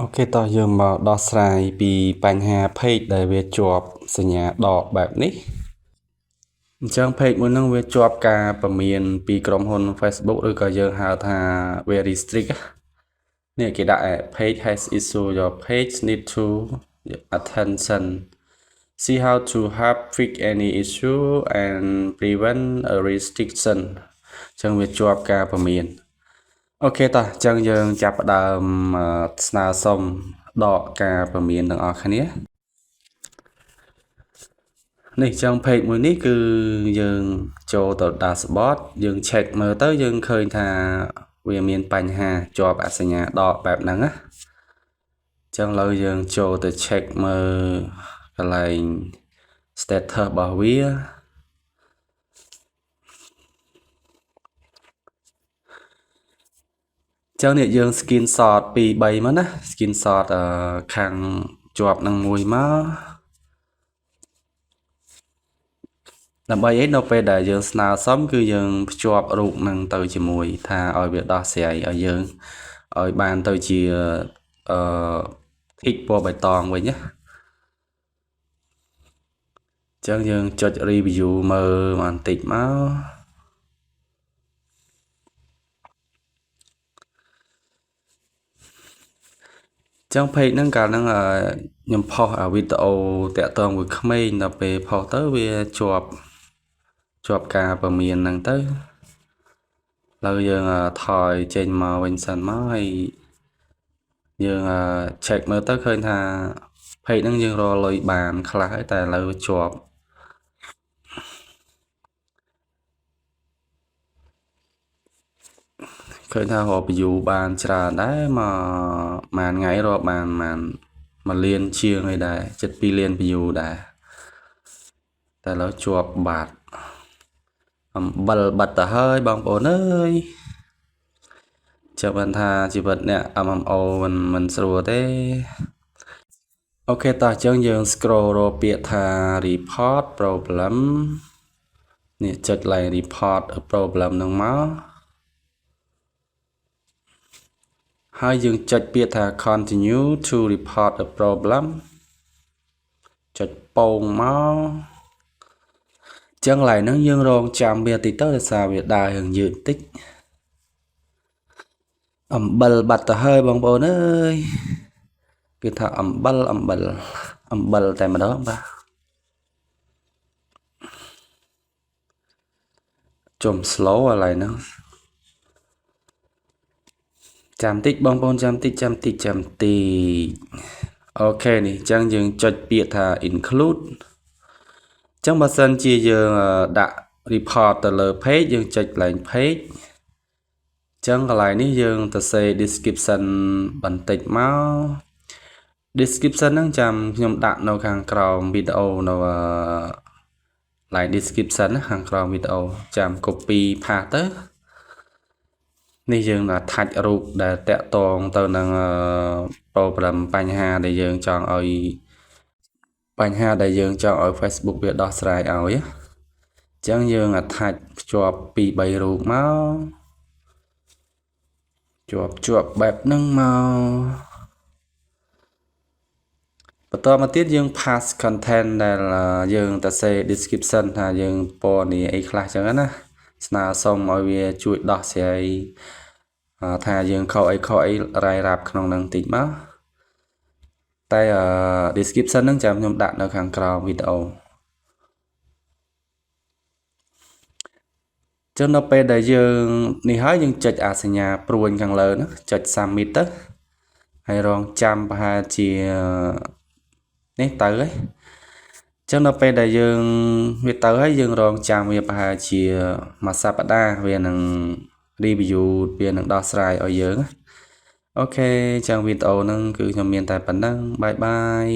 Ok តោះយើងមកដោះស្រាយពីបញ្ហា page ដែលវាជាប់សញ្ញាដកបែបនេះអញ្ចឹង page មួយហ្នឹងវាជាប់ការពមៀនពីក្រុមហ៊ុន Facebook ឬក៏យើងហៅថា very strict នេះគេដាក់ page has issue your page need to attention see how to help fix any issue and prevent a restriction អញ្ចឹងវាជាប់ការពមៀនអូខេតោះអញ្ចឹងយើងចាប់ផ្ដើមស្នើសុំដកការពមៀនទាំងអស់គ្នានេះអញ្ចឹង page មួយនេះគឺយើងចូលទៅ dashboard យើង check មើលទៅយើងឃើញថាវាមានបញ្ហាជាប់អសញ្ញាដកបែបហ្នឹងណាអញ្ចឹងឥឡូវយើងចូលទៅ check មើលកន្លែង status របស់វាចឹងនេះយើង screenshot 2 3មកណា screenshot ខាងជាប់នឹងមួយមកដើម្បីអីនៅពេលដែលយើងស្នើសុំគឺយើងភ្ជាប់រូបនឹងទៅជាមួយថាឲ្យវាដោះស្រាយឲ្យយើងឲ្យបានទៅជាធីកពណ៌បៃតងវិញណាចឹងយើងចុច review មើលបន្តិចមកចឹង page ហ្នឹងកាលហ្នឹងខ្ញុំផុសវីដេអូតាក់ទងvớiក្មេងដល់ពេលផុសទៅវាជាប់ការពមៀនហ្នឹងទៅឥឡូវយើងថយចេញមកវិញសិនមកហើយយើងcheck មើលទៅឃើញថា page ហ្នឹងយើងរកលុយបានខ្លះហើយតែឥឡូវជាប់ឃើញថារក view បានច្រើនដែរមួយថ្ងៃរកបាន1លានជាងហើយដែរជិត2លាន view ដែរតែឥឡូវជាប់បាត់អំបិលបាត់ទៅហើយបងប្អូនអើយចាំបានថាជីវិតអ្នក MMO មិនស្រួលទេអូខេតោះអញ្ចឹងយើង scroll រកពាក្យថា report problem នេះចុចឡើង report problem ហ្នឹងមកហើយយើងចុចពាក្យថា continue to report a problem ចុចពងមកចឹងឡើយហ្នឹងយើងរងចាំវាតិចទៅដោយសារវាដើរយើងយឺតតិចអំបិលបាត់ទៅហើយបងប្អូនអើយគឺថាអំបិលតែម្ដងបាទចំ slow ឥឡូវហ្នឹងចាំតិចបងប្អូនចាំតិចអូខេនេះអញ្ចឹងយើងចុចពាក្យថា include អញ្ចឹងបើសិនជាយើងដាក់ report ទៅលើ page យើងចុចកន្លែង page អញ្ចឹងកន្លែងនេះយើងទៅសេ description បន្តិចមក description ហ្នឹងចាំខ្ញុំដាក់នៅខាងក្រោមវីដេអូនៅlike description ណាខាងក្រោមវីដេអូចាំ copy ផាសទៅនេះយើងattach រូបដែលតាក់ទងទៅនឹង program បញ្ហាដែលយើងចង់ឲ្យ Facebook វាដោះស្រាយឲ្យអញ្ចឹងយើង attach ភ្ជាប់2 3រូបមកជាប់បែបហ្នឹងមកបន្តមកទៀតយើង pass content ដែលយើងទៅសេ description ថាយើងពណ៌នេះអីខ្លះអញ្ចឹងណាស្នើសុំឲ្យវាជួយដោះស្រាយថាយើងខុសអីរាយរាប់ក្នុងនឹងតិចមកតែ description ហ្នឹងចាំខ្ញុំដាក់នៅខាងក្រោមវីដេអូចឹងដល់ពេលដែលយើងនេះហើយយើងចុចអាសញ្ញាព្រួញខាងលើហ្នឹងចុច submit ទៅហើយរងចាំប្រហែលជានេះទៅហើយចឹងដល់ពេលដែលយើងវាទៅហើយយើងរងចាំវាប្រហែលជាមួយសប្តាហ៍វានឹង review វានឹងដោះស្រាយឲ្យយើងអូខេចឹងវីដេអូហ្នឹងគឺខ្ញុំមានតែប៉ុណ្ណឹងបាយបាយ